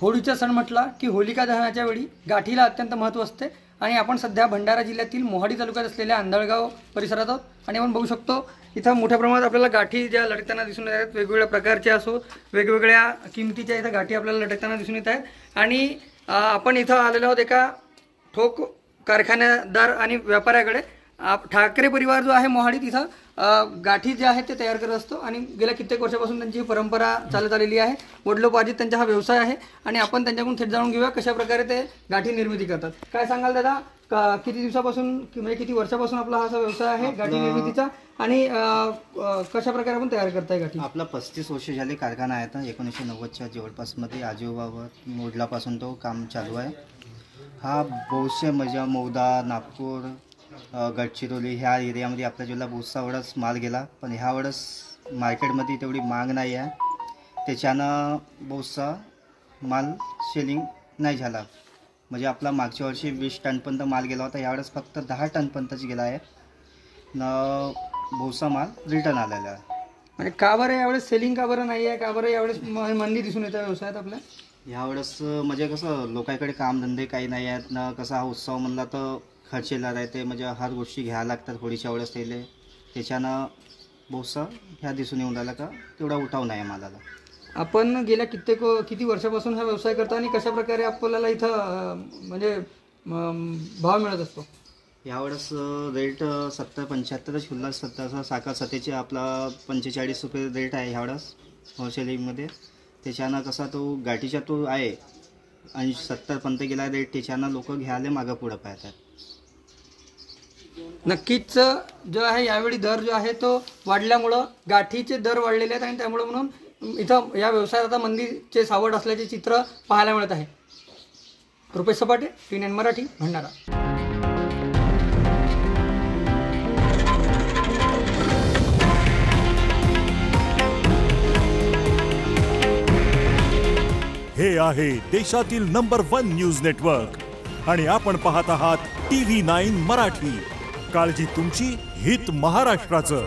होळीचा सण म्हटला की होलिका दहनाच्या वेळी गाठीला अत्यंत महत्त्व असते आणि आपण सध्या भंडारा जिल्ह्यातील मोहाडी तालुक्यात असलेल्या आंधळगाव परिसरात आहोत आणि आपण बघू शकतो इथं मोठ्या प्रमाणात आपल्याला गाठी ज्या लटकताना दिसून येत आहेत, वेगवेगळ्या प्रकारच्या असो वेगवेगळ्या किमतीच्या इथं गाठी आपल्याला लटकताना दिसून येत आहेत आणि आपण इथं आलेलो आहोत एका ठोक कारखानेदार आणि व्यापाऱ्याकडे। ठाकरे परिवार जो आहे मोहाडी तिथं गाठी जे आहेत ते तयार करत असतो आणि गेल्या कित्येक वर्षापासून त्यांची परंपरा चालत आलेली आहे। वडिलोपार्जित त्यांचा हा व्यवसाय आहे आणि आपण त्यांच्याकडून थेट जाणून घेऊया कशा प्रकारे ते गाठी निर्मिती करतात। काय सांगाल दादा, किती दिवसापासून म्हणजे किती वर्षापासून आपला हा व्यवसाय आहे गाठी निर्मितीचा आणि कशा प्रकारे आपण तयार करताय गाठी? आपला 35 वर्ष झाले कारखाना आहे। आता 1990च्या जवळपासमध्ये आजोबावर मोडलापासून तो काम चालू आहे। हा बहुशे म्हणजे मौदा, नागपूर, गडचिरोली ह्या एरियामध्ये आपल्या जिल्हा बहुतसा वेळेस माल गेला, पण ह्या वेळेस मार्केटमध्ये तेवढी माग नाही आहे, त्याच्यानं बहुतसा माल सेलिंग नाही झाला। म्हणजे आपला मागच्या वर्षी 20 टनपर्यंत माल गेला होता, यावेळेस फक्त 10 टनपर्यंतच गेला आहे न बहुतसा माल रिटर्न आलेला आहे। म्हणजे का बरं यावेळेस सेलिंग का बरं नाही आहे, का बरं यावेळेस मंदी दिसून येतं व्यवसायात आपल्या? यावेळेस म्हणजे कसं लोकांकडे कामधंदे काही नाही आहेत ना, कसा हा उत्सव म्हणला तर खर्चेला राहते, म्हणजे हर गोष्टी घ्यायला लागतात होळीच्या वेळेस त्याला, त्याच्यानं बहुतसा ह्या दिसून येऊन राहिला का तेवढा उठाव नाही मालाला। आपण गेल्या किती वर्षापासून हा व्यवसाय करता आणि कशा प्रकारे आपल्याला इथं म्हणजे भाव मिळत असतो? यावेळेस रेट 70-75 खुल्ला 70 साखर सतेचे आपला 45 रुपये रेट आहे ह्यावेळेस होलसेलिंगमध्ये। त्याच्यानं कसा तो गाठीचा तो आहे आणि 70पर्यंत गेला रेट, त्याच्यानं लोक घ्यायला मागं पुढं पाहतात। नक्कीच जो आहे यावेळी दर जो आहे तो वाढल्यामुळं गाठीचे दर वाढलेले आहेत आणि त्यामुळे म्हणून इथं या व्यवसायात आता मंदीचे सावट असल्याचे चित्र पाहायला मिळत आहे। रुपेश सपाटे, TN मराठी, भंडारा। हे आहे देशातील नंबर 1 न्यूज नेटवर्क आणि आपण पाहत आहात TV9 मराठी। काळजी तुमची, हित महाराष्ट्राचं।